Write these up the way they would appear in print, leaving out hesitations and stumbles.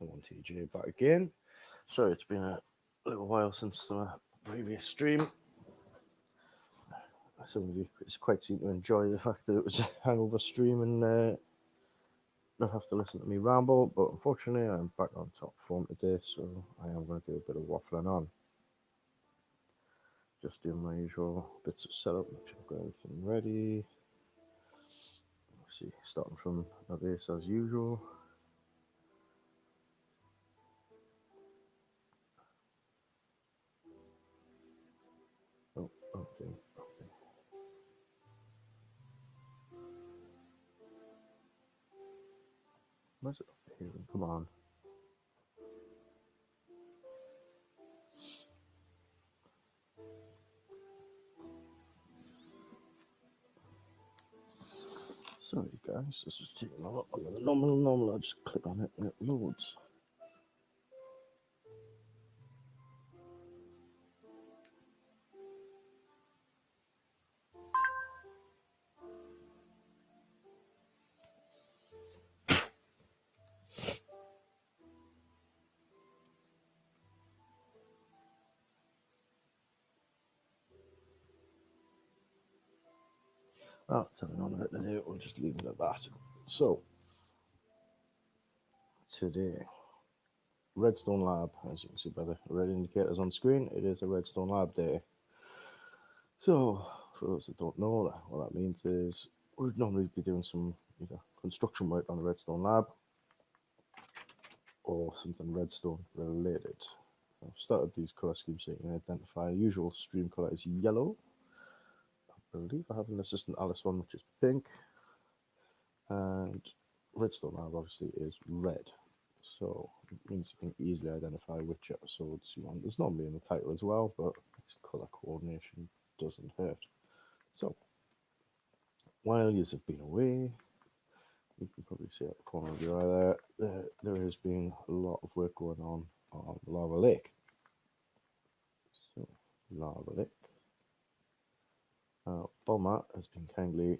The1TJ back again. Sorry, it's been a little while since the previous stream. Some of you quite seem to enjoy the fact that it was a hangover stream and not have to listen to me ramble, but unfortunately, I'm back on top form today, so I am going to do a bit of waffling on. Just doing my usual bits of setup, make sure I've got everything ready. Let's see, starting from the base as usual. Oh, okay. Where's it? Here, come on. Sorry guys, this is taking a lot longer than normal. I just click on it and it loads. Oh, something on it to do, we'll just leave it at that. So, today, Redstone Lab, as you can see by the red indicators on screen, it is a Redstone Lab day. So, for those that don't know, what that means is we'd normally be doing some either construction work on the Redstone Lab or something Redstone related. I've started these colour schemes so you can identify. Usual stream colour is yellow. I believe I have an assistant Alice one which is pink, and Redstone Lab obviously is red. So it means you can easily identify which episodes you want. There's normally in the title as well, but colour coordination doesn't hurt. So while you have been away, you can probably see at the corner of your eye there has been a lot of work going on Lava Lake. So Lava Lake. Bomber has been kindly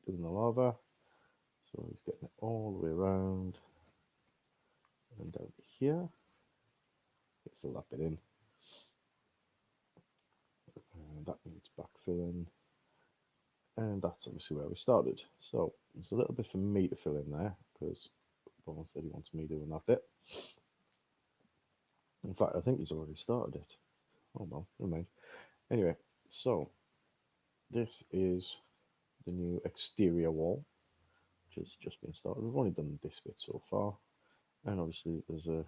doing the lava, so he's getting it all the way around and down here. Fill that bit in, and that needs backfilling, and that's obviously where we started. So there's a little bit for me to fill in there because Bomber said he wants me doing that bit. In fact, I think he's already started it. Oh well, never mind. Anyway, so this is the new exterior wall, which has just been started. We've only done this bit so far, and obviously there's a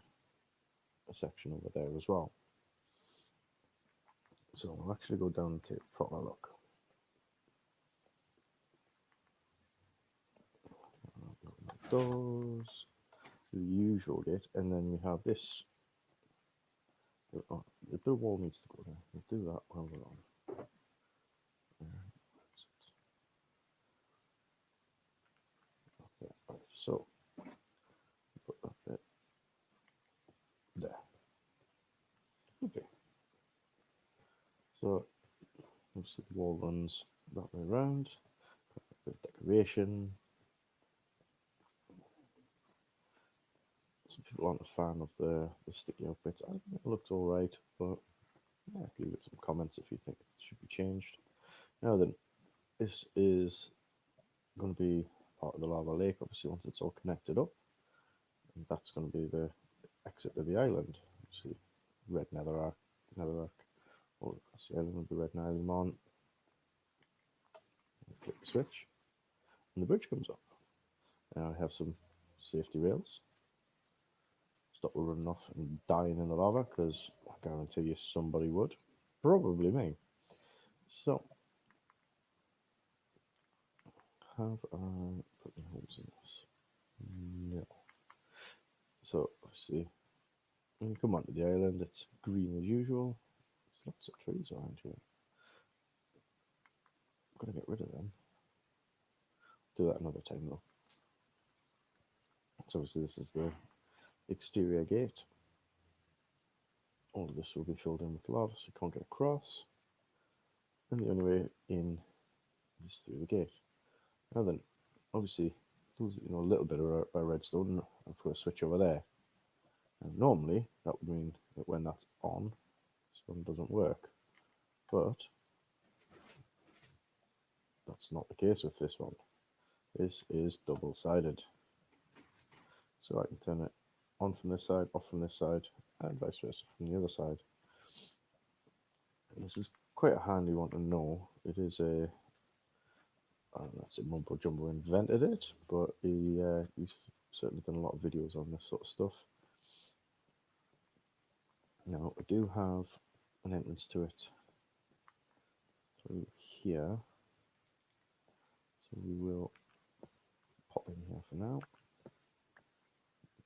section over there as well. So I'll actually go down and take a proper look. Doors, the usual gate, and then we have this. Oh, the bit of wall needs to go there. We'll do that while we're on. Okay, right, so put that bit there. Okay. So obviously the wall runs that way around. Got a bit of decoration. Some people aren't a fan of the sticky out bits. I think it looked alright, but yeah, leave it some comments if you think it should be changed. Now then, this is going to be part of the lava lake, obviously, once it's all connected up. And that's going to be the exit of the island. See, red netherrack, all across the island with the red nylon on. Flip the switch, and the bridge comes up. Now I have some safety rails. Stop running off and dying in the lava, because I guarantee you somebody would. Probably me. So, have I put any holes in this? No. So, see, when you come onto the island, it's green as usual. There's lots of trees around here. I'm going to get rid of them. Do that another time though. So obviously this is the exterior gate. All of this will be filled in with lava, so you can't get across. And the only way in is through the gate. Now then, obviously, lose, a little bit of redstone and put a switch over there. And normally that would mean that when that's on, this one doesn't work. But that's not the case with this one. This is double-sided. So I can turn it on from this side, off from this side, and vice versa from the other side. And this is quite a handy one to know. It is a, that's it, Mumbo Jumbo invented it, but he's certainly done a lot of videos on this sort of stuff. Now, I do have an entrance to it through here. So we will pop in here for now.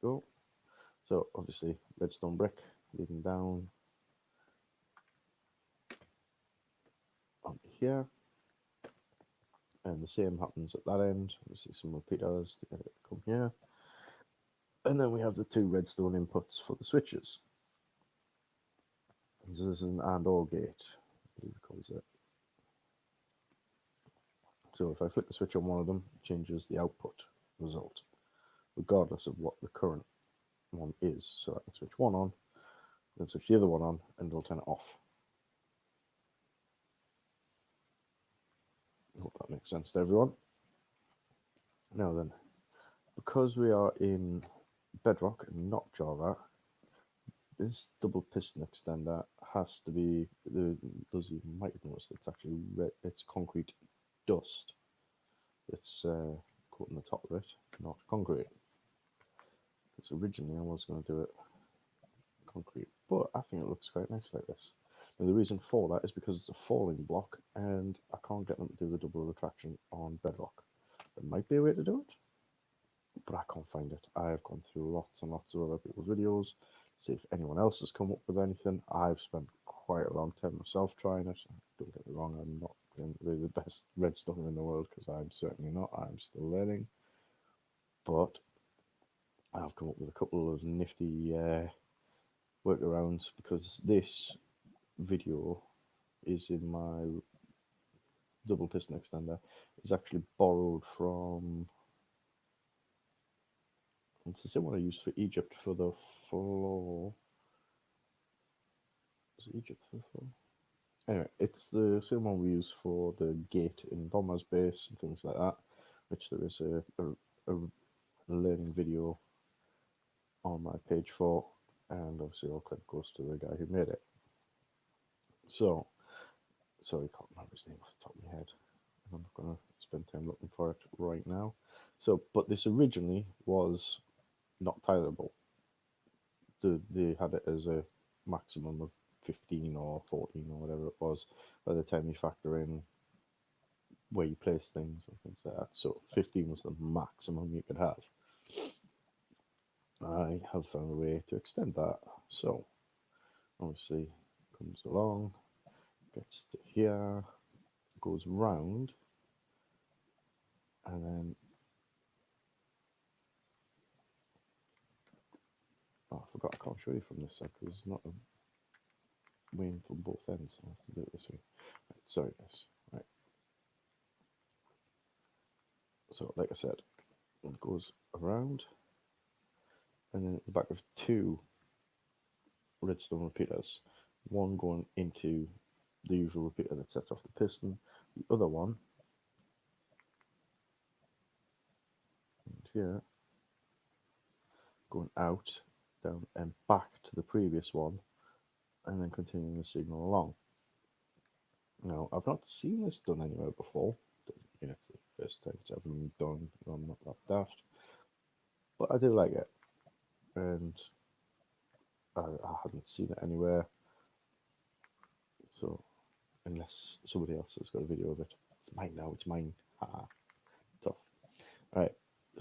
Go. So obviously redstone brick leading down onto here. And the same happens at that end. We see some repeaters to get it to come here. And then we have the two redstone inputs for the switches. And so this is an and or gate, I believe it calls it. So if I flip the switch on one of them, it changes the output result, regardless of what the current one is. So I can switch one on, then switch the other one on, and it'll turn it off. I hope that makes sense to everyone. Now then, because we are in Bedrock and not Java, this double piston extender has to be, those you might have noticed, it's actually it's concrete dust. It's coating the top of it, not concrete. Because originally I was going to do it concrete, but I think it looks quite nice like this. Now the reason for that is because it's a falling block and I can't get them to do the double retraction on Bedrock. There might be a way to do it, but I can't find it. I've gone through lots and lots of other people's videos to see if anyone else has come up with anything. I've spent quite a long time myself trying it. Don't get me wrong, I'm not really the best redstone in the world, because I'm certainly not. I'm still learning. But I've come up with a couple of nifty workarounds, because this video is in my double piston extender. It's actually borrowed from, it's the same one I used for Egypt for the floor. Is it Egypt for the floor? Anyway, it's the same one we use for the gate in Bomber's base and things like that, which there is a learning video on my page for, and obviously all credit goes to the guy who made it. So, sorry, I can't remember his name off the top of my head. I'm not going to spend time looking for it right now. So, but this originally was not tileable. They had it as a maximum of 15 or 14 or whatever it was by the time you factor in where you place things and things like that. So 15 was the maximum you could have. I have found a way to extend that. So obviously comes along, gets to here, goes round, and then I forgot, I can't show you from this side because it's not a way in from both ends. I have to do it this way. Right, sorry guys. Right. So like I said, it goes around, and then at the back of two redstone repeaters, one going into the usual repeater that sets off the piston, the other one here going out, down, and back to the previous one, and then continuing the signal along. Now, I've not seen this done anywhere before. Doesn't mean it's the first time it's ever been done. I'm not that daft, but I do like it, and I hadn't seen it anywhere. So, unless somebody else has got a video of it, it's mine now. It's mine. Haha, tough. Right.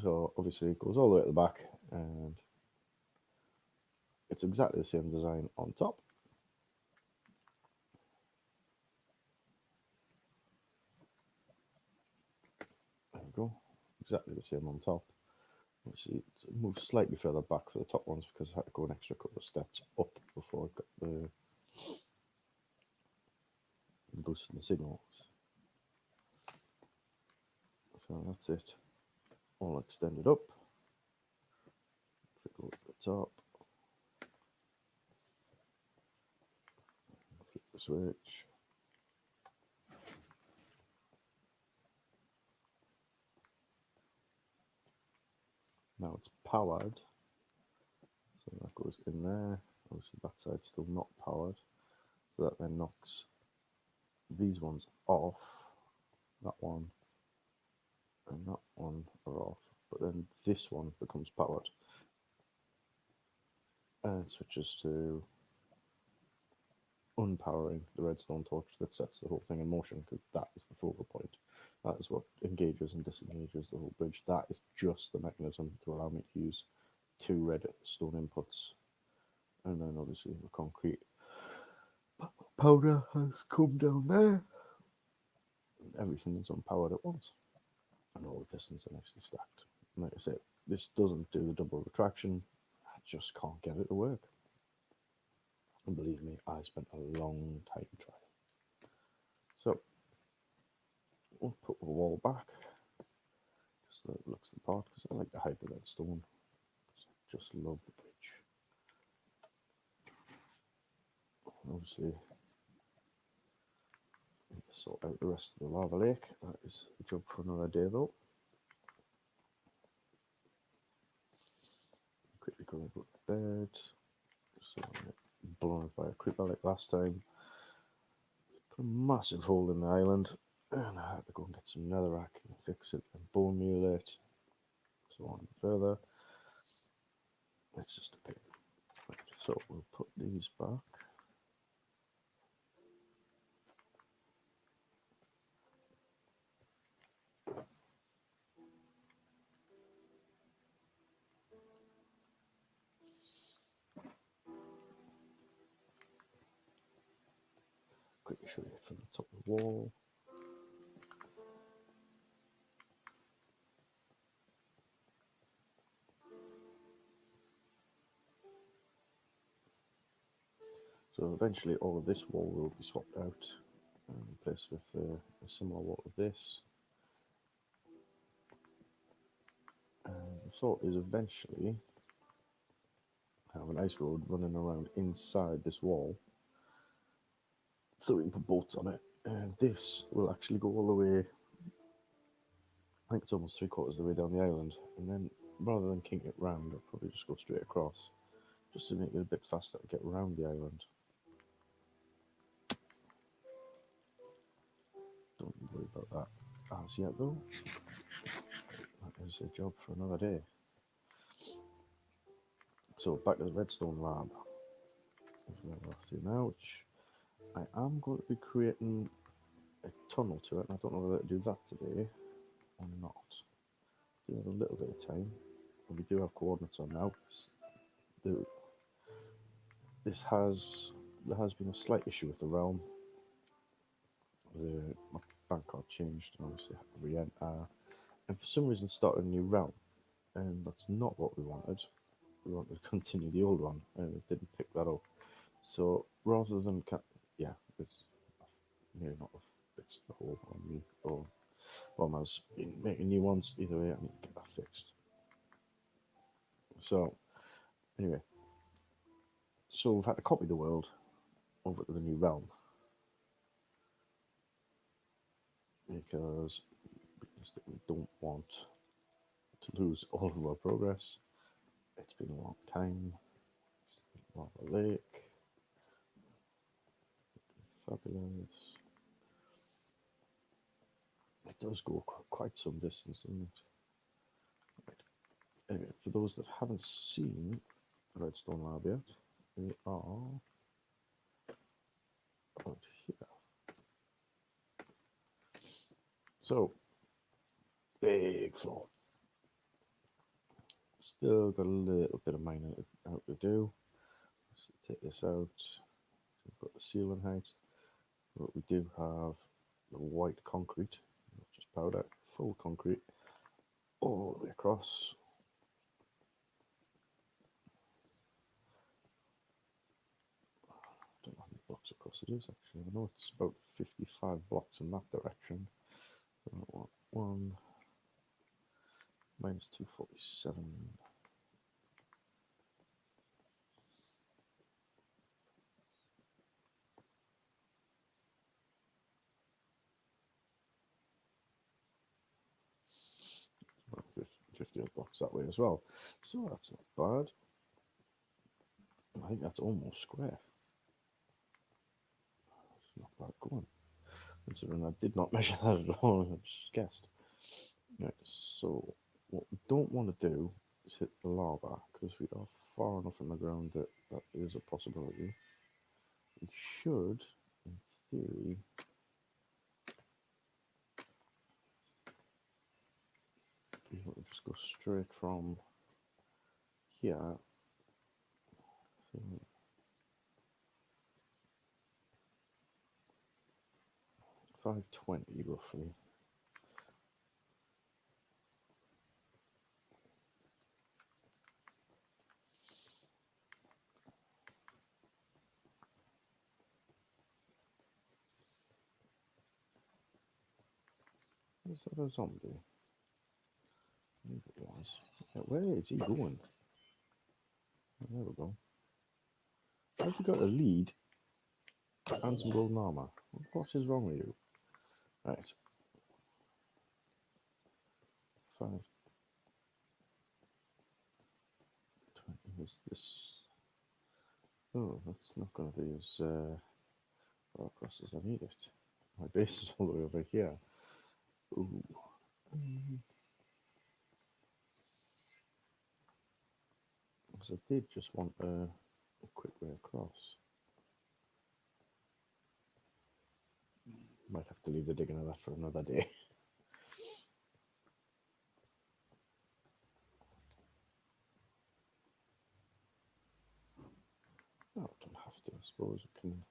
So obviously it goes all the way at the back, and it's exactly the same design on top. There we go. Exactly the same on top. Obviously, it moves slightly further back for the top ones because I had to go an extra couple of steps up before I got the boost in the signals. So that's it all extended up. Flick over the top. Flip the switch. Now it's powered. So that goes in there. Obviously that side's still not powered. So that then knocks these ones off. That one and that one are off. But then this one becomes powered. And it switches to unpowering the redstone torch that sets the whole thing in motion, because that is the focal point. That is what engages and disengages the whole bridge. That is just the mechanism to allow me to use 2 redstone inputs. And then obviously the concrete powder has come down there. Everything is unpowered at once. And all the pistons are nicely stacked. And like I said, this doesn't do the double retraction. I just can't get it to work. And believe me, I spent a long time trying. So we'll put the wall back, just so it looks the part, because I like the height of that stone. I just love the bridge. Obviously, need to sort out the rest of the lava lake. That is a job for another day, though. Quickly go over to bed. So I'm blown up by a creeper like last time. Put a massive hole in the island, and I had to go and get some netherrack and fix it and bone meal it, so on and further. It's just a pain. Right, so we'll put these back. Quickly show you from the top of the wall. So eventually all of this wall will be swapped out and replaced with a similar wall to this. And the thought is eventually have an ice road running around inside this wall, so we can put boats on it. And this will actually go all the way, I think it's almost 3/4 of the way down the island. And then rather than kink it round, I'll probably just go straight across, just to make it a bit faster to get around the island. Don't worry about that as yet, though. That is a job for another day. So back to the redstone lab. Is where we're off to now, which I am going to be creating a tunnel to it. And I don't know whether to do that today or not. We have a little bit of time, and we do have coordinates on now. There has been a slight issue with the realm. My bank card changed, and obviously I had to re-enter, and for some reason started a new realm, and that's not what we wanted. We wanted to continue the old one, and it didn't pick that up. So rather than it's maybe not have fixed the whole on me, or Bomber's been making new ones. Either way, I need to get that fixed. So anyway, so we've had to copy the world over to the new realm, because we don't want to lose all of our progress. It's been a long time. Lava Lake, fabulous. It does go quite some distance, doesn't it? Right. Anyway, for those that haven't seen the Redstone Lab yet, they are out here. So, big floor. Still got a little bit of mining out to do. Let's take this out. We've got the ceiling height, but we do have the white concrete, not just powder, full concrete all the way across. I don't know how many blocks across it is actually. I know it's about 55 blocks in that direction. So one, Minus 247. Well, 50 odd bucks that way as well. So that's not bad. I think that's almost square. It's not bad going. Considering I did not measure that at all, I just guessed. Right, so what we don't want to do is hit the lava because we are far enough from the ground that that is a possibility. We should, in theory, be able to just go straight from here. 520 roughly. Is that a zombie? I think it was. Yeah, where is he going? Oh, there we go. Have you got a lead and some golden armor? What is wrong with you? Right. 520 is this. Oh, that's not going to be as far across as I need it. My base is all the way over here. Ooh. Because I did just want a quick way across. Might have to leave the digging of that for another day. No, I don't have to. I suppose we can.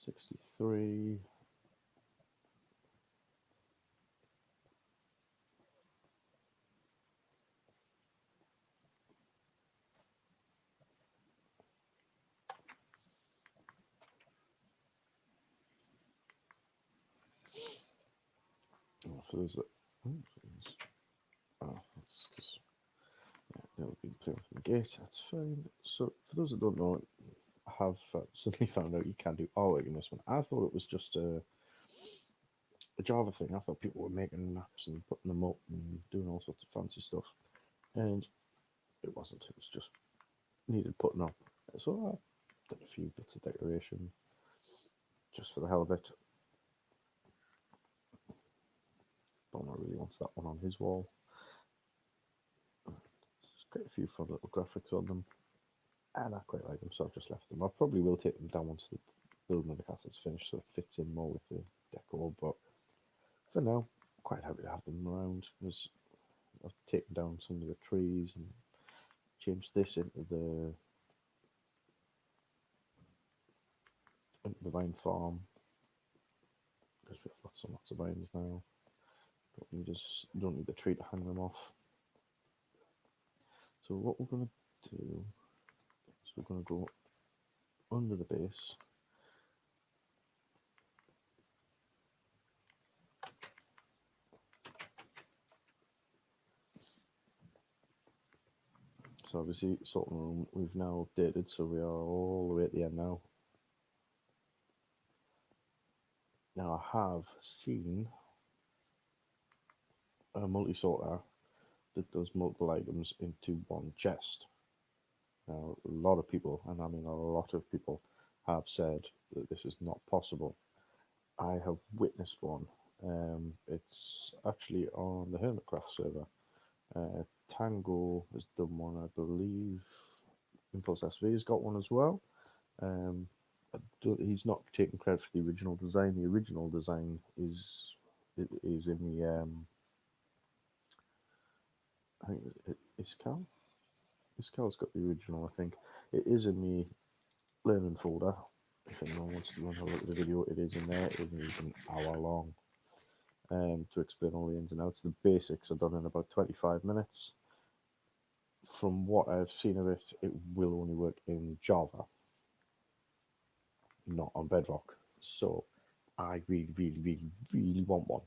63. Oh, for those that. Oh, that's because they'll be playing from the gate. That's fine. So, for those that don't know, I have suddenly found out you can do artwork in this one. I thought it was just a Java thing. I thought people were making maps and putting them up and doing all sorts of fancy stuff. And it wasn't. It was just needed putting up. So I did a few bits of decoration just for the hell of it. Bonner really wants that one on his wall. Just get a few fun little graphics on them. And I quite like them, so I've just left them. I probably will take them down once the building of the castle's finished so it fits in more with the decor, but for now, quite happy to have them around because I've taken down some of the trees and changed this into the vine farm because we have lots of vines now. Don't need the tree to hang them off. So what we're going to do is we're going to go under the base. So obviously sorting room we've now updated, so we are all the way at the end now. Now I have seen a multi-sorter that does multiple items into one chest. Now, a lot of people, and I mean a lot of people, have said that this is not possible. I have witnessed one. It's actually on the Hermitcraft server. Tango has done one, I believe. Impulse SV has got one as well. He's not taking credit for the original design. The original design is in the I think Iscal. Iscal's got the original. I think it is in the learning folder. If anyone wants to have a look at the video, it is in there. It is an hour long to explain all the ins and outs. The basics are done in about 25 minutes. From what I've seen of it, it will only work in Java, not on Bedrock. So I really want one.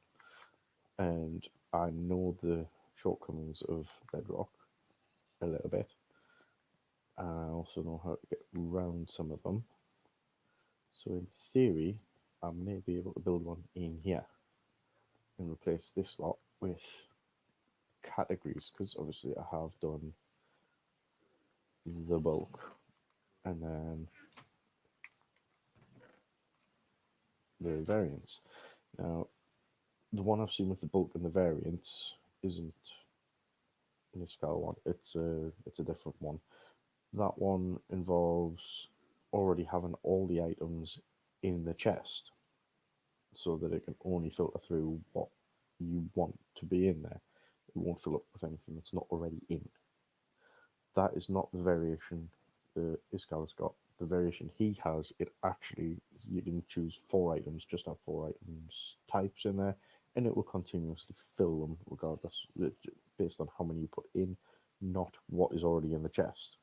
And I know shortcomings of Bedrock a little bit. I also know how to get around some of them. So in theory, I may be able to build one in here and replace this slot with categories, because obviously I have done the bulk and then the variants. Now, the one I've seen with the bulk and the variants isn't this Iskall one. It's a different one. That one involves already having all the items in the chest, so that it can only filter through what you want to be in there. It won't fill up with anything that's not already in. That is not the variation the Iskall's got. The variation he has, it actually, you can choose 4 items, just have 4 items types in there, and it will continuously fill them regardless, based on how many you put in, not what is already in the chest.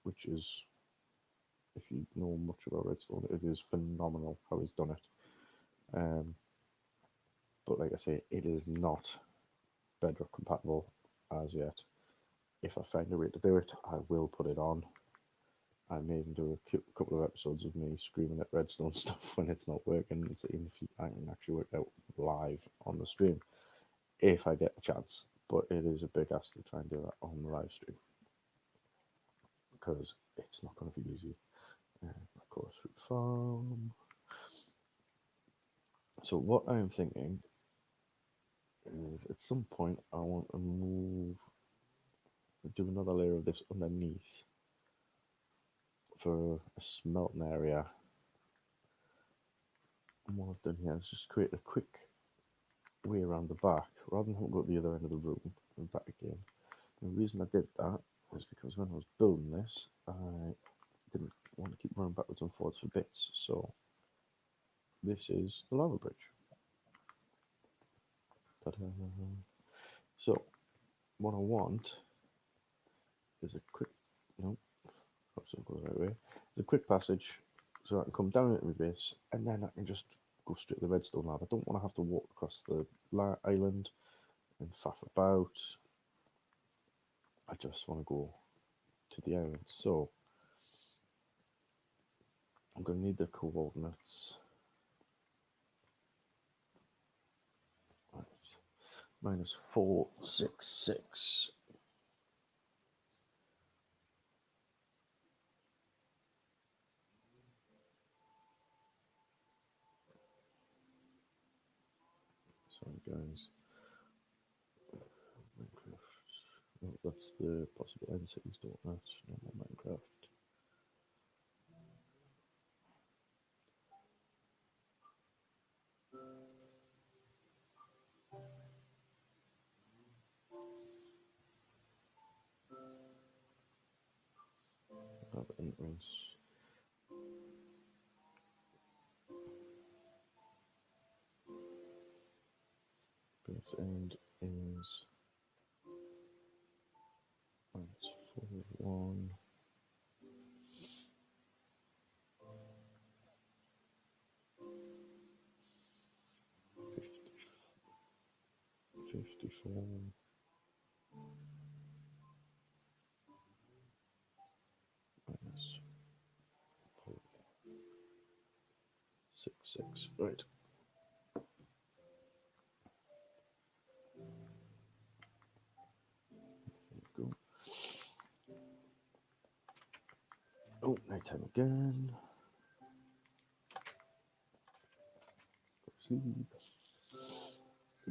Which is, if you know much about Redstone, it is phenomenal how he's done it. But like I say, it is not Bedrock compatible as yet. If I find a way to do it, I will put it on. I may even do a couple of episodes of me screaming at Redstone stuff when it's not working, and seeing if I can actually work out live on the stream, if I get a chance. But it is a big ask to try and do that on the live stream, because it's not going to be easy. Of course, fruit farm. So what I'm thinking is, at some point, I want to do another layer of this underneath for a smelting area. And what I've done here is just create a quick way around the back, rather than go to the other end of the room and back again. And the reason I did that is because when I was building this, I didn't want to keep running backwards and forwards for bits. So this is the lava bridge. Ta-da. So what I want is a quick, no, perhaps I'll go the right way. There's a quick passage so I can come down into my base, and then I can just go straight to the redstone lab. I don't want to have to walk across the island and faff about. I just want to go to the island. So I'm going to need the coordinates. Right. -466. Sorry, guys. Minecraft. Oh, that's the possible end settings, don't that? Normal Minecraft. Have entrance. Base end is -41. 54. -66. Right. Go. Oh, nighttime again. Sleep.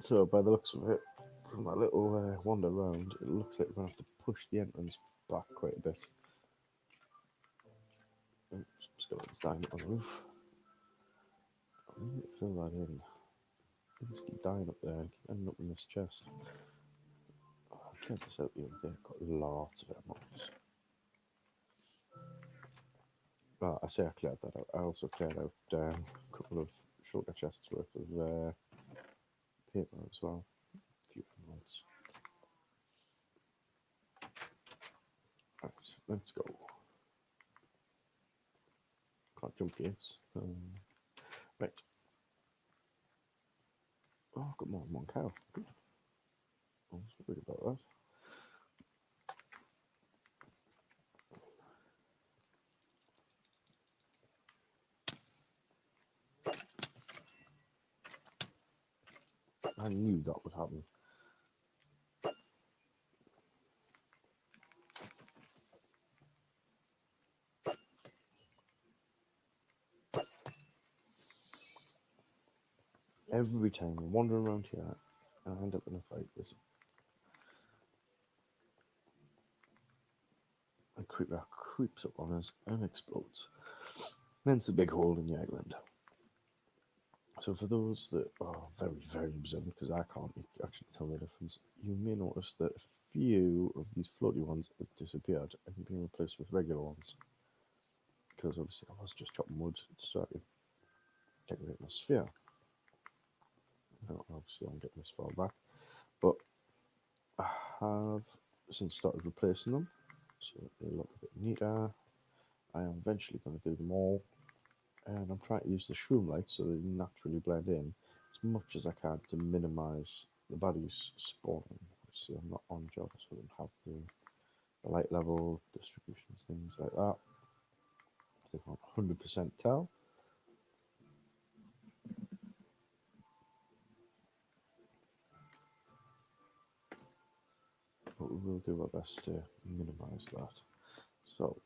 So, by the looks of it, from that little wander around, it looks like we're going to have to push the entrance back quite a bit. Skeletons dying up on the roof. I need to fill that in. They just keep dying up there and keep ending up in this chest. Oh, I cleared this out the other day. I've got lots of emeralds. Well, I say I cleared that out. I also cleared out a couple of shulker chests worth of paper as well. A few emeralds. Right, let's go. Can't jump gates. Right. Oh, I've got more than one cow. Good. I was worried about that. I knew that would happen. Every time I'm wandering around here, I end up in a fight with a creeper creeps up on us and explodes. Hence the big hole in the island. So for those that are very, very observant, because I can't actually tell the difference, you may notice that a few of these floaty ones have disappeared and been replaced with regular ones. Because obviously I was just chopping wood so I could decorate my sphere. Now, obviously I'm getting this far back, but I have since started replacing them, so they look a bit neater. I am eventually going to do them all, and I'm trying to use the shroom lights so they naturally blend in as much as I can to minimize the baddies spawning. See, I'm not on job, so I don't have the light level distributions, things like that. I can't 100% tell. But we will do our best to minimize that. So,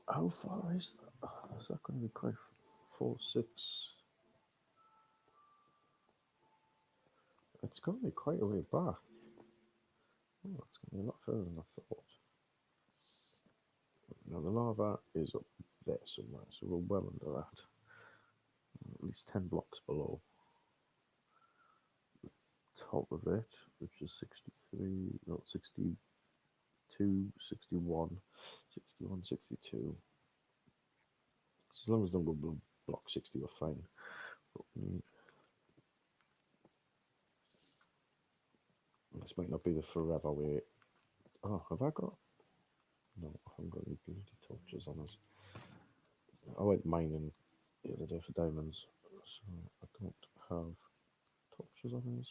how far is that? Is that going to be quite 4, 6? It's going to be quite a way back. Oh, it's going to be a lot further than I thought. Now, the lava is up there somewhere, so we're well under that. At least 10 blocks below the top of it, which is 63, no, 62, 61, 61, 62. As long as don't go below block 60, we're fine. This might not be the forever way. Oh, have I got? No, I haven't got any bloody torches on us. I went mining the other day for diamonds, so I don't have torches on us.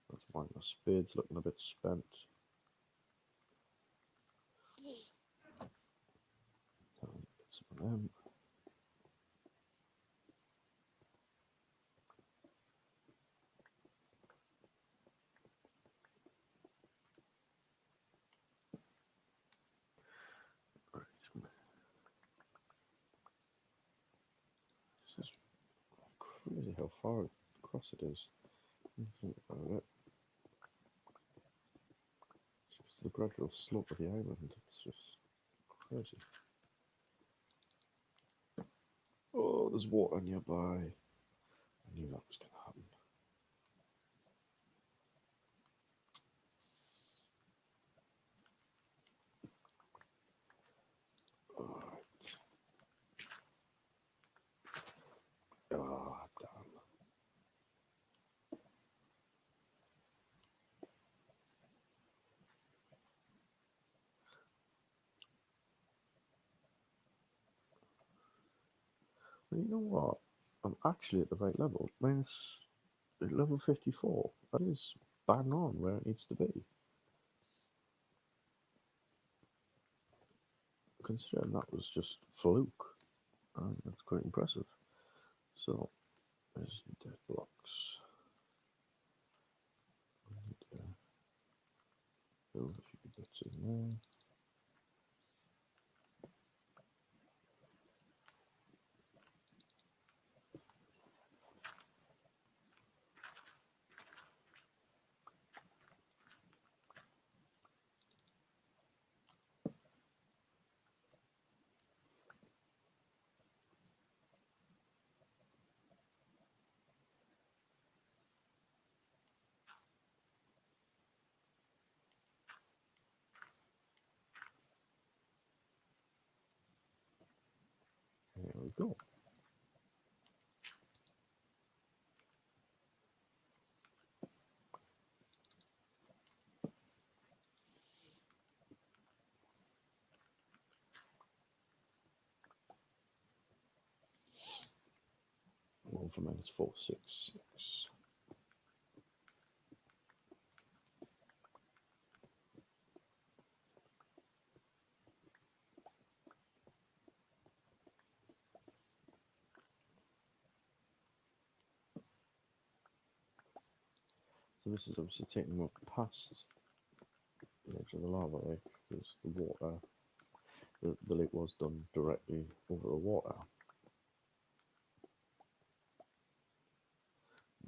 That's why my spade's looking a bit spent. So get some of them. Right. This is crazy how far across it is. Think about it. It's just the gradual slope of the island. It's just crazy. Oh, there's water nearby. I knew that was going to happen. Alright. Ah, damn. Well, you know what? I'm actually at the right level. Minus level 54. That is bang on where it needs to be. Considering that was just fluke. That's quite impressive. So, there's dead blocks. I need to build a few bits in there. There we go. We'll for men is 466. So this is obviously taking them up past the edge of the lava lake because the water, the lake was done directly over the water.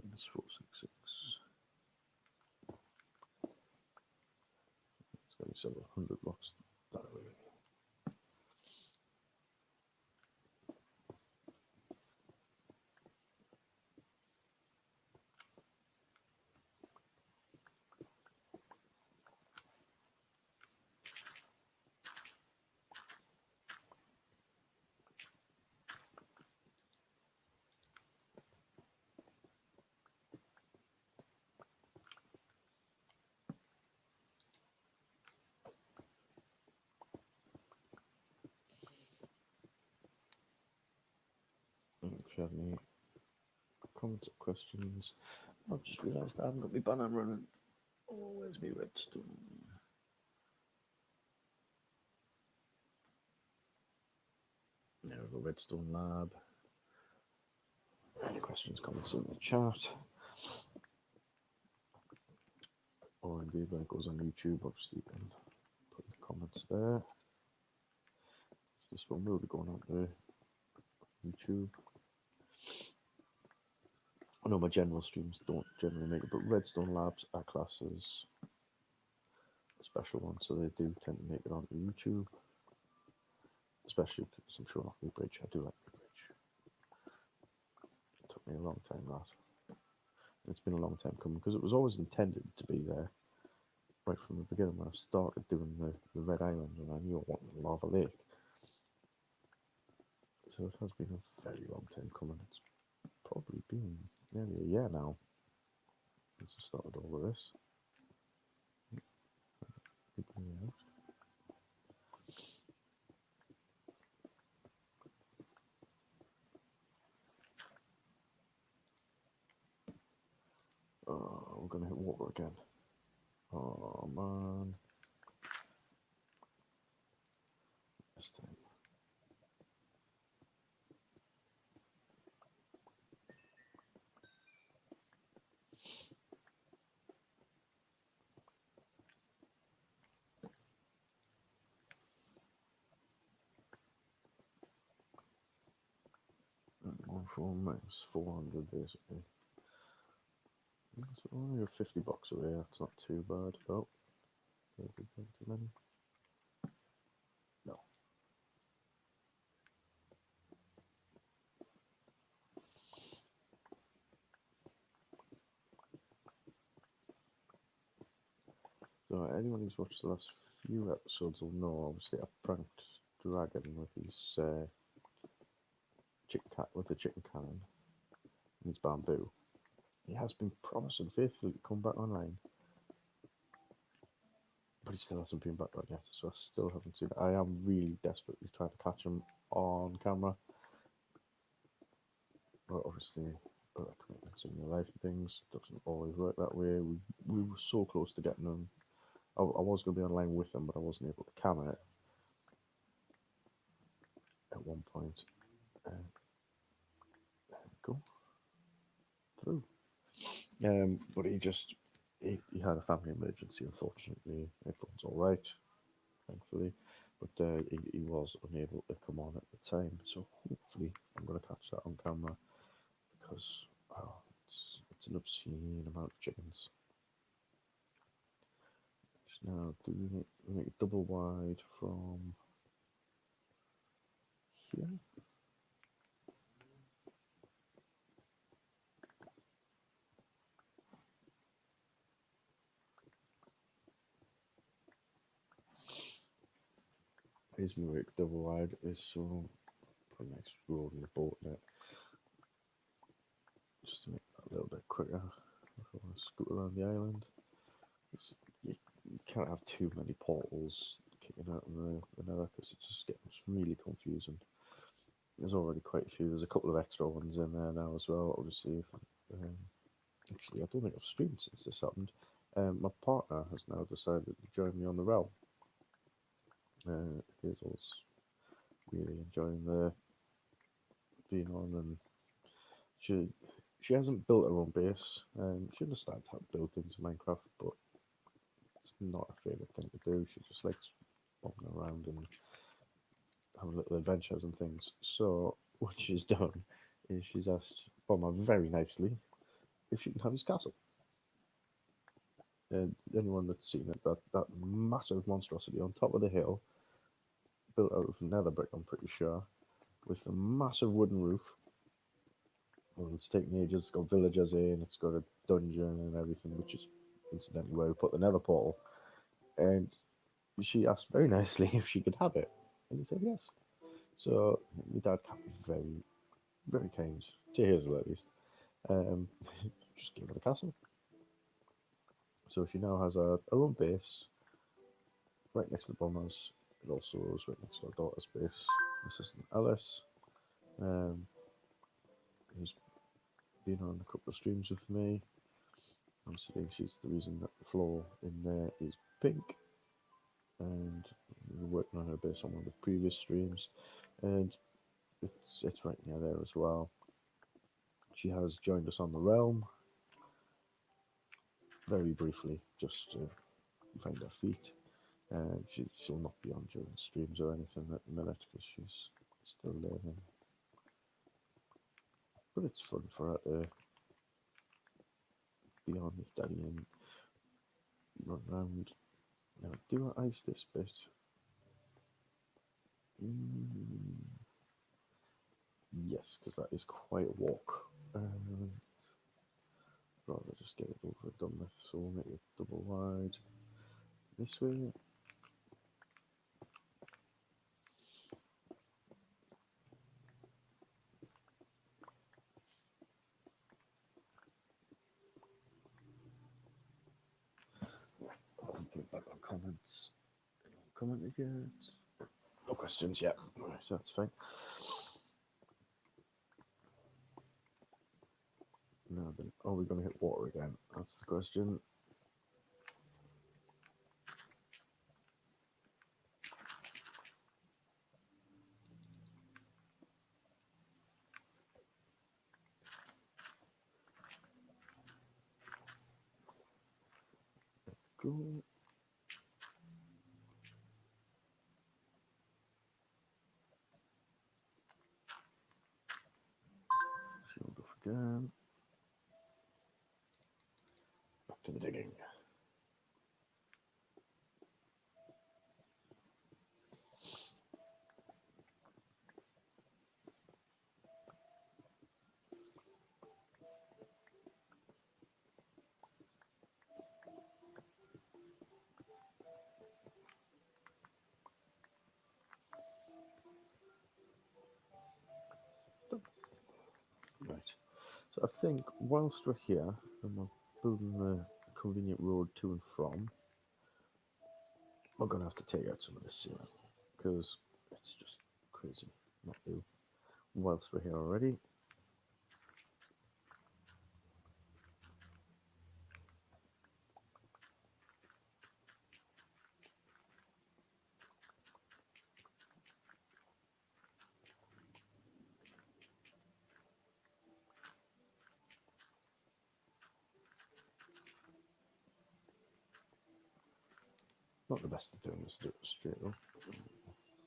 Minus 466. It's going to be several hundred blocks that way. If you have any comments or questions, I've just realised I haven't got my banner running. Oh, where's my redstone? There we go, redstone lab. Any questions, comments in the chat? Or indeed when it goes on YouTube, obviously you can put in the comments there. So this one will be going on to YouTube. I know my general streams don't generally make it, but Redstone Labs are classes a special one, so they do tend to make it onto YouTube. Especially because I'm showing off my bridge. I do like my bridge. It took me a long time, that. It's been a long time coming because it was always intended to be there right from the beginning when I started doing the Red Island and I knew I wanted a lava lake. So it has been a very long time coming. It's probably been nearly a year now since I started all of this. We're gonna hit water again. Oh man. This time. Going for minus 400 basically. So only 50 bucks away, that's not too bad. Oh, too many. No. So anyone who's watched the last few episodes will know, obviously, I pranked Dragon with his chicken cannon and his bamboo. He has been promising faithfully to come back online, but he still hasn't been back on yet, so I still haven't seen it. I am really desperately trying to catch him on camera, but obviously, commitments in your life and things doesn't always work that way. We were so close to getting him. I was going to be online with him, but I wasn't able to cam it at one point. There we go. Through. But he had a family emergency, unfortunately. Everyone's all right, thankfully. But he was unable to come on at the time. So hopefully I'm going to catch that on camera because it's an obscene amount of chickens. Now, do we make it double wide from here? Here's my work double wide is so put a nice road in the boat in it. Just to make that a little bit quicker if I want to scoot around the island. You can't have too many portals kicking out in the nether because it just gets really confusing. There's already quite a few. There's a couple of extra ones in there now as well, obviously. Um, Actually, I don't think I've streamed since this happened. My partner has now decided to join me on the realm. Hazel's really enjoying the being on, and she she hasn't built her own base. She understands how to build things in Minecraft, but it's not her favorite thing to do. She just likes walking around and having little adventures and things. So what she's done is she's asked Bomber very nicely if she can have his castle. And anyone that's seen it, that massive monstrosity on top of the hill, built out of nether brick, I'm pretty sure, with a massive wooden roof. Well, it's taken ages. It's got villagers in. It's got a dungeon and everything, which is incidentally where we put the nether portal. And she asked very nicely if she could have it, and he said yes. So my dad can be very, very kind to Hazel at least. Um, just give her the castle. So she now has her own base right next to the bombers. It also is right next to her daughter's base, Assistant Alice. Um, who's been on a couple of streams with me. Obviously, she's the reason that the floor in there is pink, and we were working on her base on one of the previous streams, and it's right near there as well. She has joined us on the realm very briefly, just to find her feet. And she'll not be on during streams or anything at the minute because she's still learning. But it's fun for her to be on with Daddy and run around. Now, do I ice this bit? Yes, because that is quite a walk. Rather just get it over and done with, so we'll make it double wide this way. Think back on comments. Commented yet? No questions yet. Right, so that's fine. Now then, are we going to hit water again? That's the question. Go. Shield off again. Back to the digging. Right. So I think whilst we're here and we're building the convenient road to and from, we're going to have to take out some of this cement because it's just crazy not to. Whilst we're here already, not the best at doing this, do it straight up.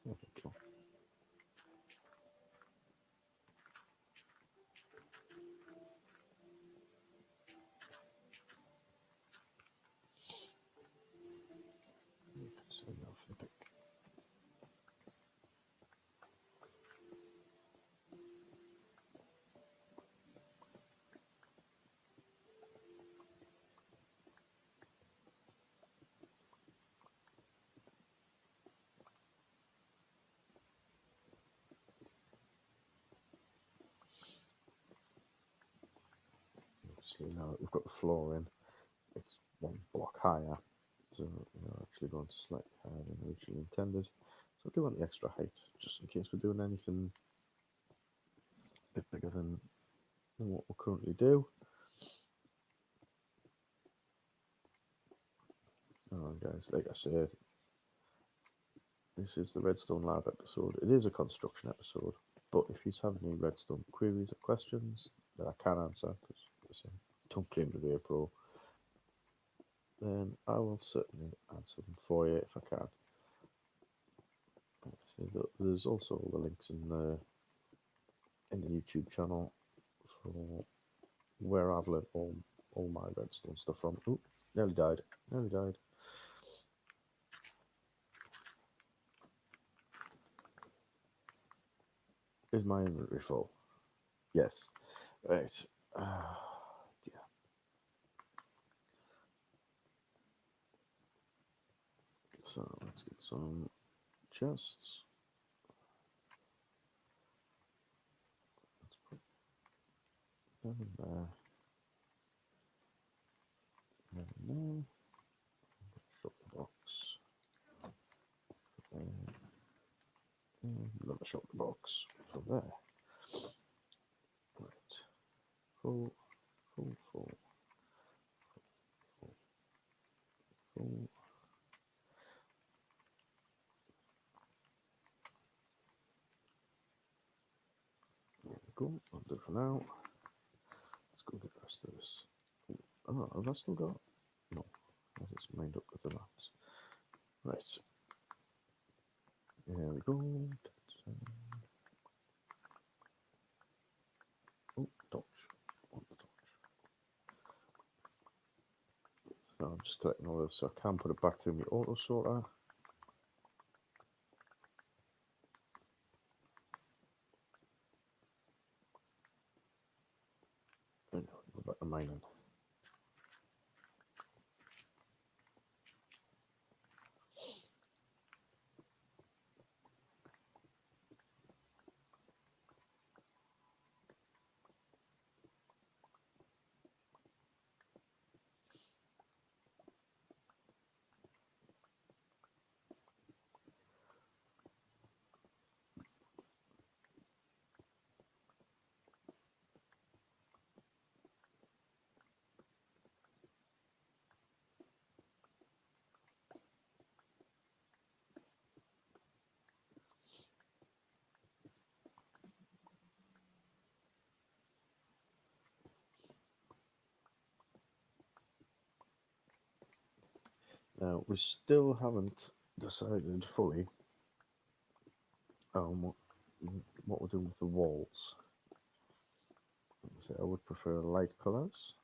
There we go. So now for the pick. Obviously, now that we've got the floor in, it's one block higher, so we're actually going slightly higher than originally intended. So I do want the extra height, just in case we're doing anything bit bigger than what we currently do. Alright guys, like I said, this is the Redstone Lab episode. It is a construction episode, but if you have any Redstone queries or questions that I can answer, because I don't claim to be a pro, then I will certainly answer them for you if I can. So there's also all the links in the YouTube channel for where I've learned all my Redstone stuff from. Ooh, nearly died. Nearly died. Is my inventory full? Yes. Right. Yeah. So let's get some chests. Let's put them in there. And then shut the box. And let me shut the box from there. Right. Full, full, full, full, full. There we go. I'll do it for now. Let's go get the rest of this. Oh, have I still got? No. That is mined up with the maps. Right. There we go. Oh, torch. Want the torch. So I'm just collecting all this so I can put it back through my auto sorter. And go back to mining. Now we still haven't decided fully what we're doing with the walls. So I would prefer light colours.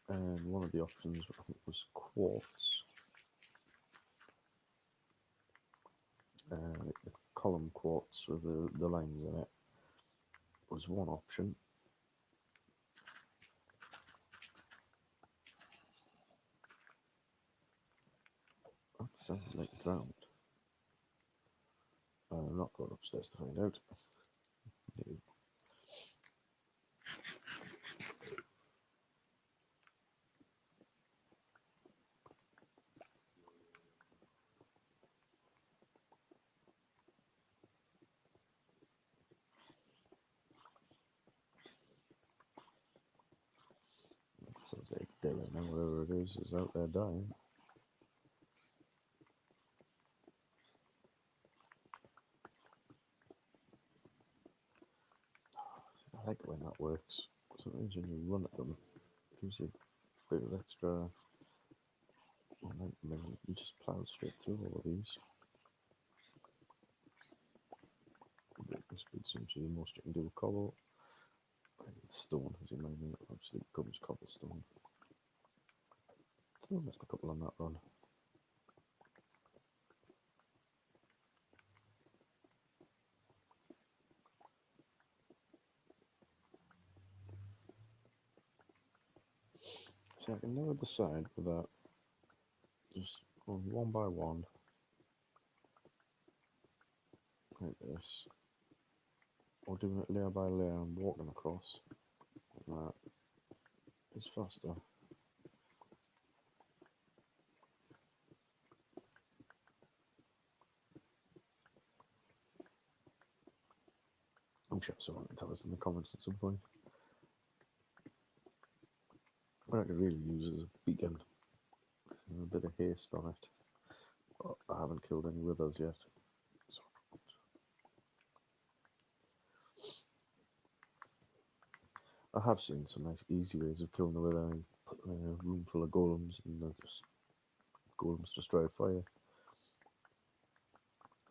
And one of the options I think was quartz. The column quartz with the lines in it was one option. That sounds like ground. I'm not going upstairs to find out. No. Sounds like Dylan, and whatever it is out there dying. I like it when that works. Sometimes when you run at them, it gives you a bit of extra momentum, and you just plow straight through all of these. Breaking speed seems to be the most you can do with cobble. And stone, as you might know, obviously becomes cobblestone. I missed a couple on that run. So I can never decide whether just going one by one, like this, or doing it layer by layer and walking across, like that, is faster. I'm sure someone can tell us in the comments at some point. What I could really use is a beacon and a bit of haste on it. But I haven't killed any withers yet. So I have seen some nice easy ways of killing the wither. And putting a room full of golems and just golems destroy fire.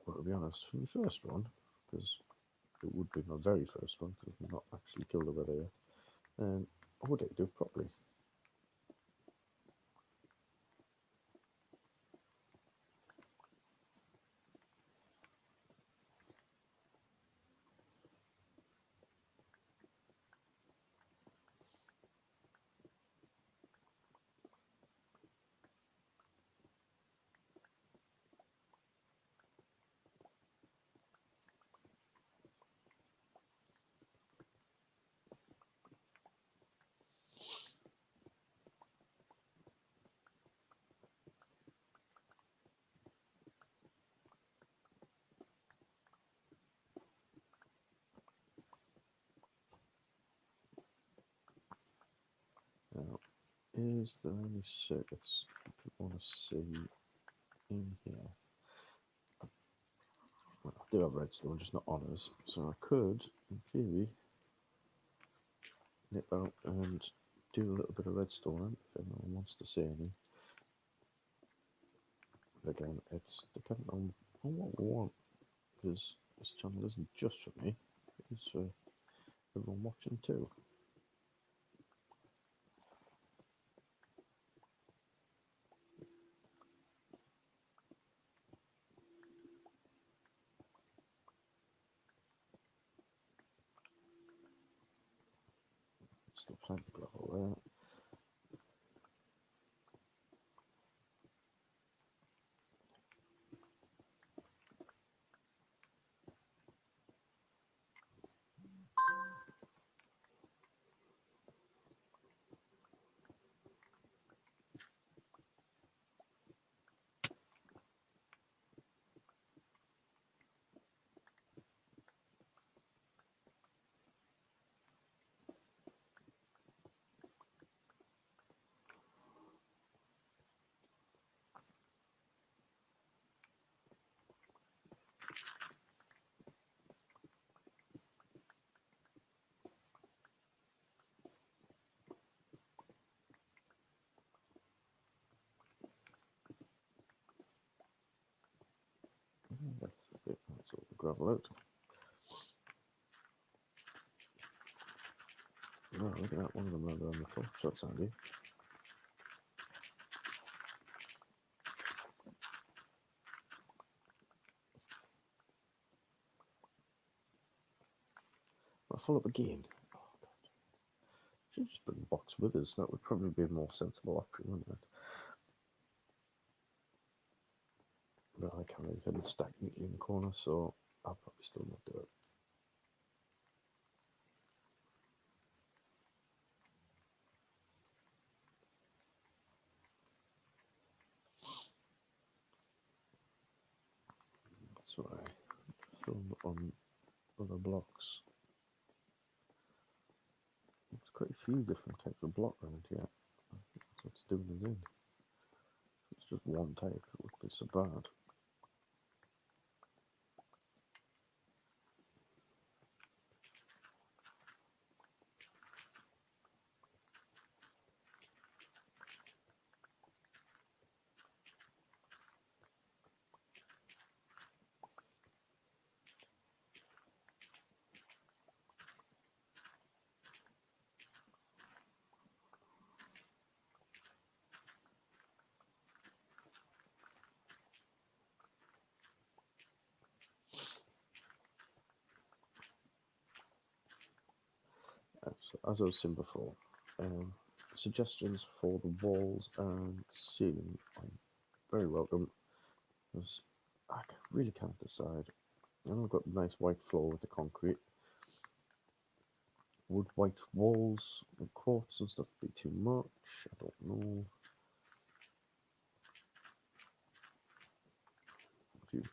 But to be honest, for the first one, because it would be my very first one, because I've not actually killed a wither yet, I would do it properly. Now, is there any circuits you want to see in here? Well, I do have redstone, just not on us, so I could, in theory, nip out and do a little bit of redstone if anyone wants to see any. But again, it's dependent on what we want, because this channel isn't just for me, it's for everyone watching too. Still plenty of gravel there. I think that's all the gravel out. Oh, look at that, one of them landed on the top, so that's handy. I full up again. Oh, God. Should just bring the box with us, that would probably be a more sensible option, wouldn't it? But I can't really fit it stacked neatly in the corner, so I'll probably still not do it. That's why I film on other blocks. There's quite a few different types of block around here. I think that's what's doing us in. If it's just one type, it wouldn't be so bad. So, as I was saying before, suggestions for the walls and ceiling are very welcome, because I really can't decide. I know I've got a nice white floor with the concrete. Would white walls and quartz and stuff be too much? I don't know. A few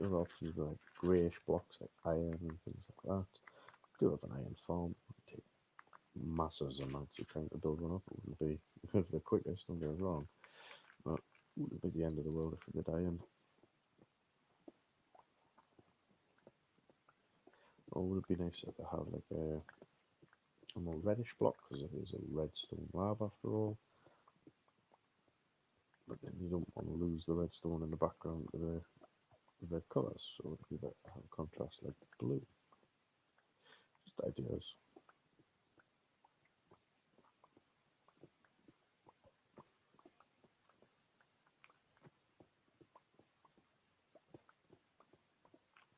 other options like greyish blocks like iron and things like that. do have an iron farm. It would take massive amounts of time to build one up. It wouldn't be the quickest, don't get me wrong, but it wouldn't be the end of the world if we did iron. Or would it be nicer to have like a more reddish block, because it is a redstone lab after all. But then you don't want to lose the redstone in the background to the red colours, so it'd be better to have a contrast like blue. Just ideas.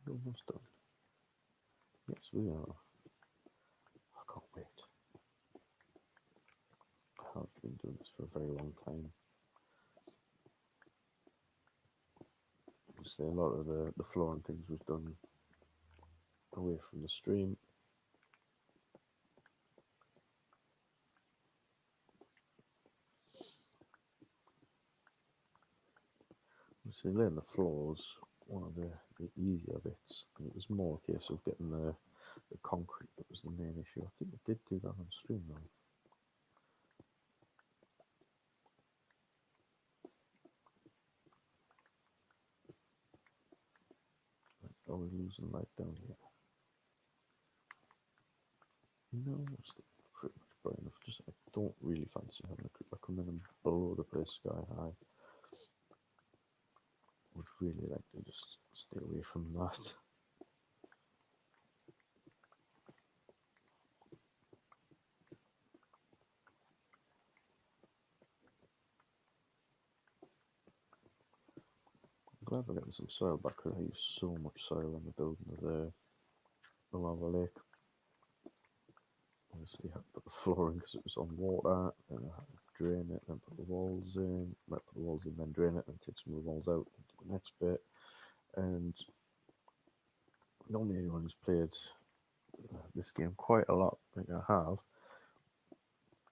Almost done. Yes, we are. I can't wait. I have been doing this for a very long time. Obviously, a lot of the floor and things was done away from the stream. Obviously, laying the floors, one of the easier bits. And it was more a case of getting the concrete that was the main issue. I think I did do that on stream though. Are we losing light down here? No, it's still pretty much bright enough. Just I don't really fancy having a creeper come in and blow the place sky high. Would really like to just stay away from that. I'm glad we're getting some soil back, because I used so much soil in the building of the lava lake. Obviously, I had to put the flooring because it was on water, and I had to drain it, then put the walls in, put the walls in, then drain it, and take some of the walls out into the next bit. And normally, anyone who's played this game quite a lot, like I have,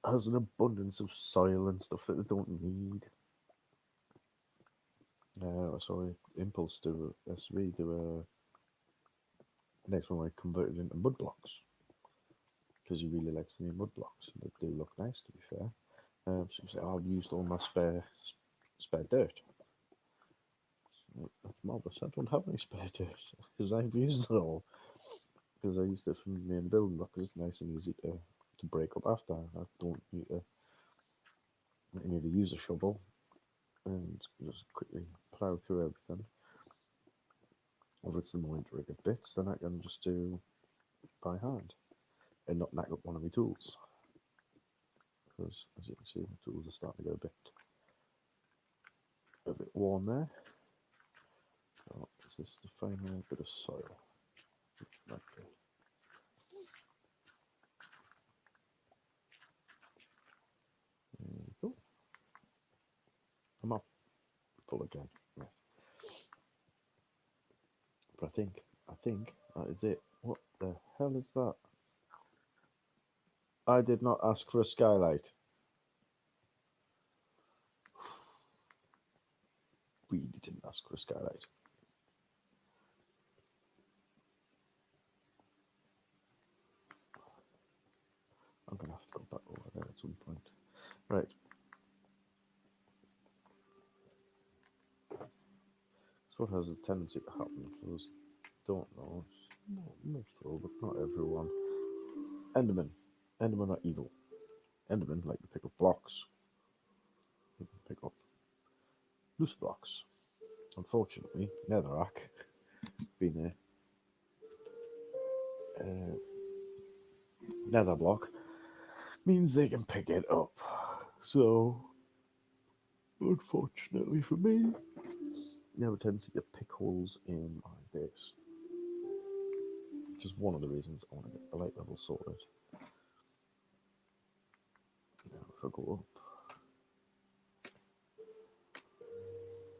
has an abundance of soil and stuff that they don't need. I saw Impulse do SV do a next one I converted into mud blocks, because he really likes the new mud blocks. They do look nice, to be fair. So he said, I've used all my spare dirt. That's marvelous. I don't have any spare dirt because I've used it all. Because I used it from the main building block, because it's nice and easy to break up after. I don't need to either use a shovel and just quickly plough through everything. Or if it's the more intricate bits, then I can just do by hand and not knack up one of my tools. Because as you can see, the tools are starting to get a bit worn there. So this is the final bit of soil. Okay. There we go. I'm up full again. Yeah. But I think that is it. What the hell is that? I did not ask for a skylight. Really didn't ask for a skylight. I'm gonna have to go back over there at some point. Right. So what has a tendency to happen for those don't know? Most people, but not everyone. Endermen. Endermen are evil. Endermen like to pick up blocks. They can pick up loose blocks. Unfortunately, Netherrack being a nether block means they can pick it up. So, unfortunately for me, they have a tendency to pick holes in my base, which is one of the reasons I want to get the light level sorted. Now, if I go up,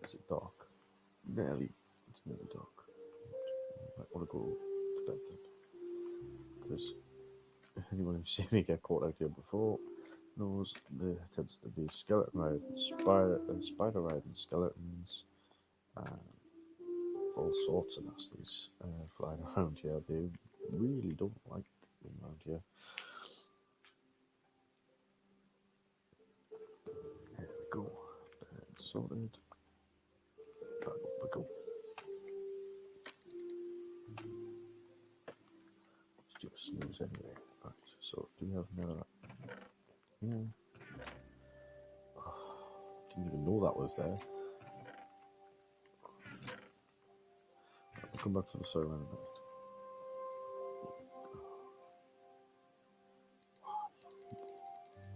is it dark? It's nearly dark. I might want to go to bed then, because anyone who's seen me get caught out here before knows there tends to be skeleton riding, spider riding skeletons, and all sorts of nasties flying around here. They really don't like around here. There we go. Sorted. Back up we go. Let's do a snooze anyway. Right, so do we have another? Yeah. Oh, didn't even know that was there. I'll come back for the siren in a minute.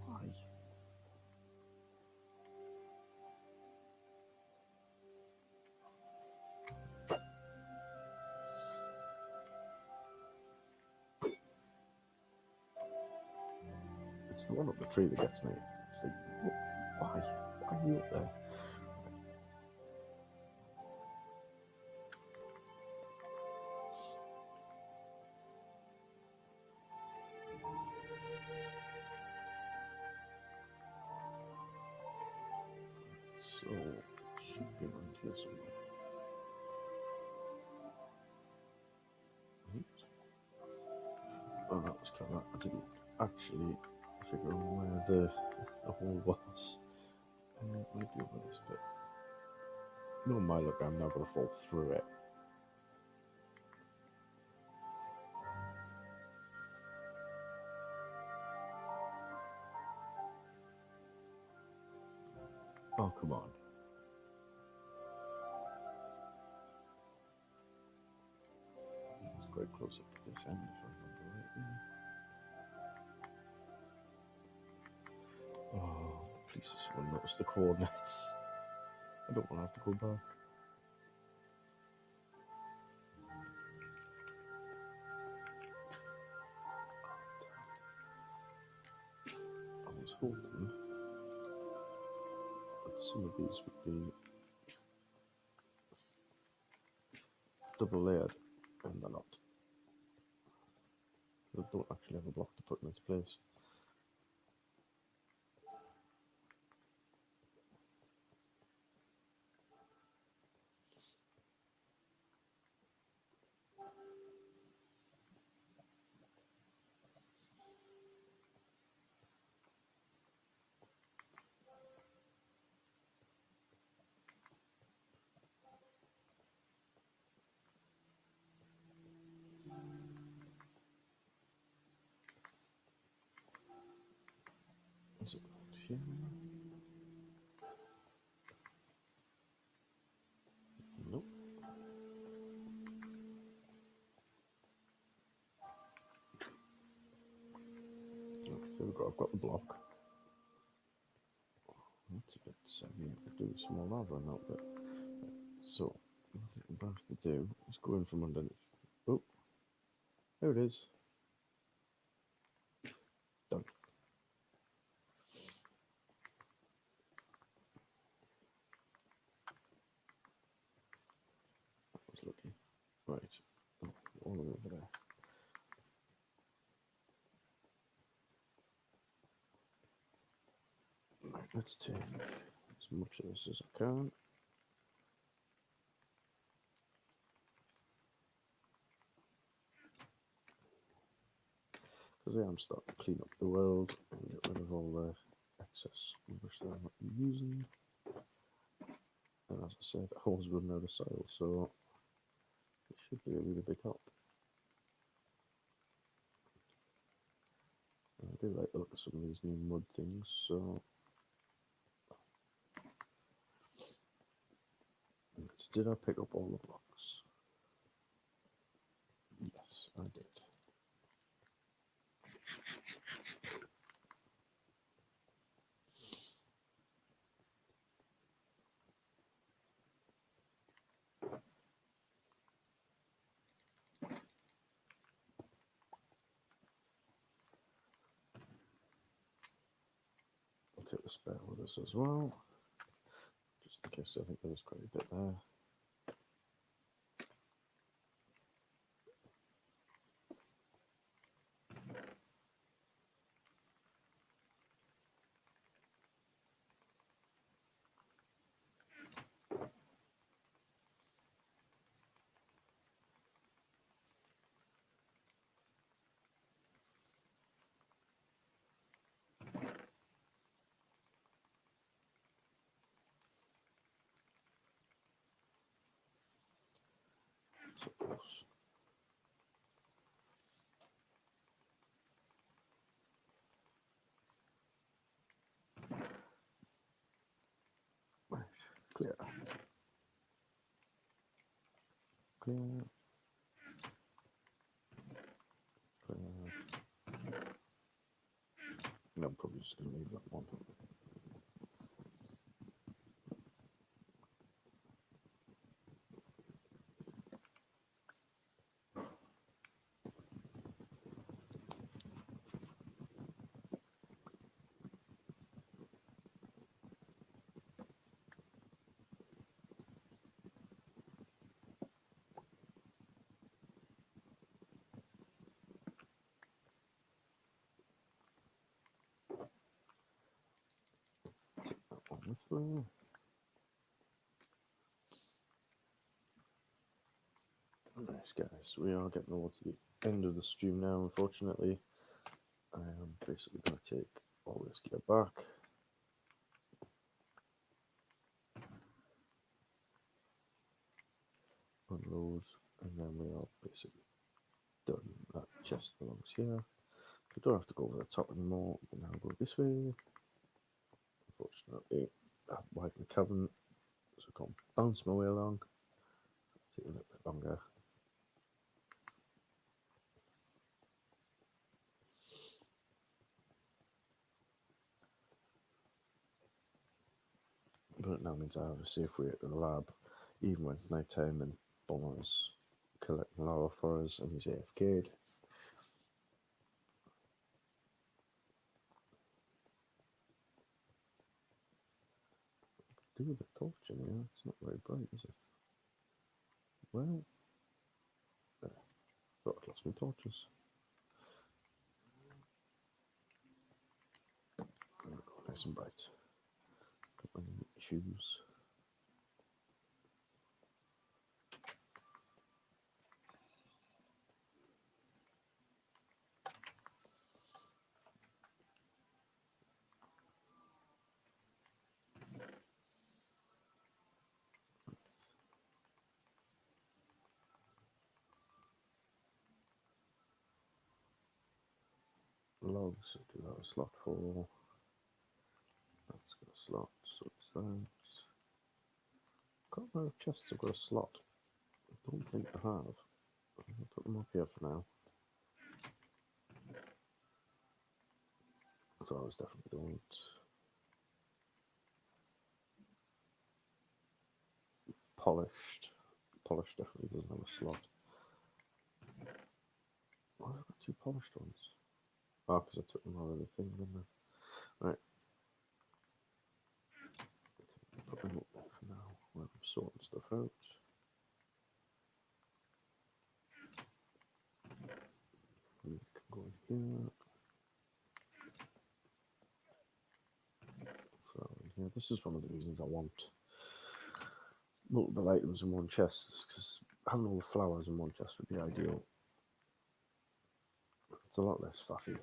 Why? It's the one up the tree that gets me. It's like, why? Why are you up there? So, should be around here somewhere. Oh, that was clever. I didn't actually figure out where the hole was. Maybe over this bit. No, my luck, I'm now going to fall through it. Oh, come on. It's quite close up to this end, if I remember right. Oh, please someone notice the coordinates. I don't want to have to go back. I was hoping that some of these would be double layered, and they're not. I don't actually have a block to put in its place. Is it around here? Nope. Oh, there we go, I've got the block. That's a bit saggy. I could do some more lava on that bit. So, what I'm going to have to do is go in from underneath. Oh, there it is. Done. That was lucky. Right. Oh, all the way over there. Right, let's take as much of this as I can. Because I am starting to clean up the world and get rid of all the excess rubbish that I'm not using. And as I said, I was running out of soil, so it should be a really big help. And I do like the look of some of these new mud things, so did I pick up all the blocks? Yes, I did. I'll take the spare with us as well, just in case. I think there was quite a bit there. close. Right, clear. Clear. Clear. No, I'm probably just going to leave that one. Take that one with me. Nice, guys. We are getting towards the end of the stream now, unfortunately. I am basically going to take all this gear back. Unload, and then we are basically done. That chest belongs here. We don't have to go over the top anymore. We can now go this way. Unfortunately, I've widened the cavern, so I can't bounce my way along. Take a little bit longer. But it now means I have a safe way to the lab, even when it's night time and Bomber's collecting lava for us and he's AFK'd. Do with the torch in here, it's not very bright, is it? Well, there. Thought I'd lost my torches. There we go, nice and bright. Got my shoes. Logs, so do that a slot for. That's got a slot, so it's that. Can't remember if chests have got a slot. I don't think I have. I'll put them up here for now. Flowers definitely don't. Polished. Polished definitely doesn't have a slot. Why have I got two polished ones? Oh, because I took them out of the thing, didn't I? Right. Put them up there for now while I'm sorting stuff out. We can go in here. Yeah, this is one of the reasons I want multiple items in one chest, because having all the flowers in one chest would be ideal. It's a lot less faffy. It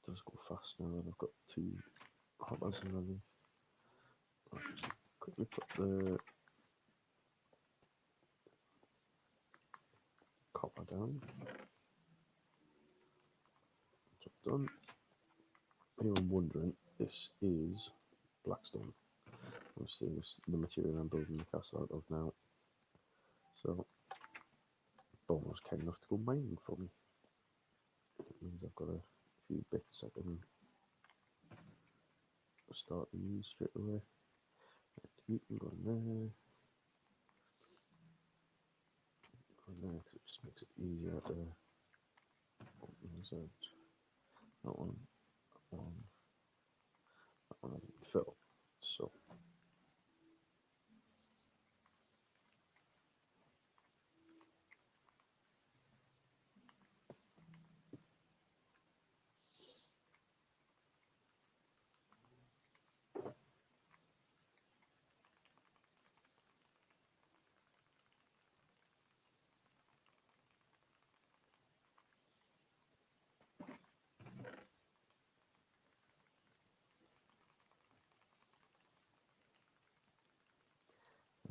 does go fast now that I've got two hoppers underneath. Right, quickly put the copper down. Job done. Anyone wondering, this is blackstone. Obviously, this is the material I'm building the castle out of now. So, Bon was kind enough to go mining for me. That means I've got a few bits I can start to use straight away. You can go in there. Go in there because it just makes it easier to open this out. That one, that one, that one I didn't fill. So,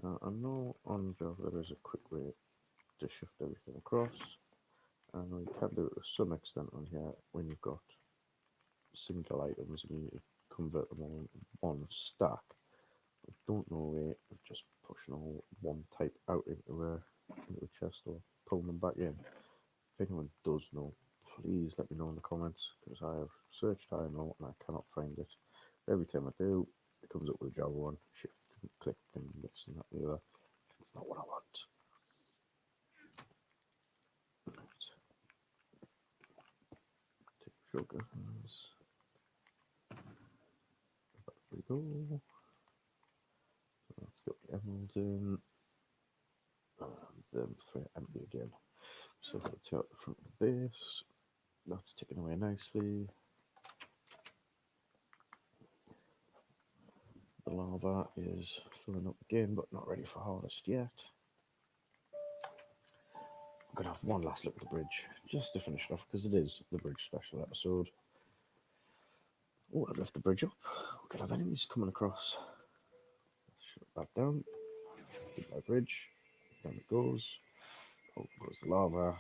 I know on Java there is a quick way to shift everything across. I know you can do it to some extent on here when you've got single items and you convert them all into one stack. I don't know a way of just pushing all one type out into a chest or pulling them back in. If anyone does know, please let me know in the comments, because I have searched high and low and I cannot find it. Every time I do, it comes up with a Java one, shift and click and this and that and the other. It's not what I want. Right. Take sugar. Back we go. Let's get the emeralds in. And then throw it empty again. So if I take out the front of the base, that's ticking away nicely. The lava is filling up again, but not ready for harvest yet. I'm going to have one last look at the bridge, just to finish it off, because it is the bridge special episode. Oh, I've left the bridge up. We could have enemies coming across. Shut that down. Goodbye bridge. Down it goes. Oh, goes the lava.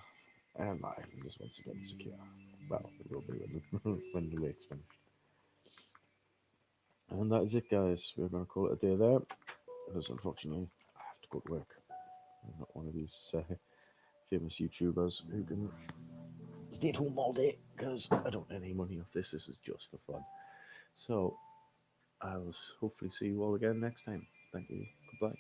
And my island is once again secure. Well, it will be when the lake's finished. And that is it, guys. We're going to call it a day there, because unfortunately I have to go to work. I'm not one of these famous YouTubers who can stay at home all day, because I don't get any money off this. This is just for fun. So I will hopefully see you all again next time. Thank you. Goodbye.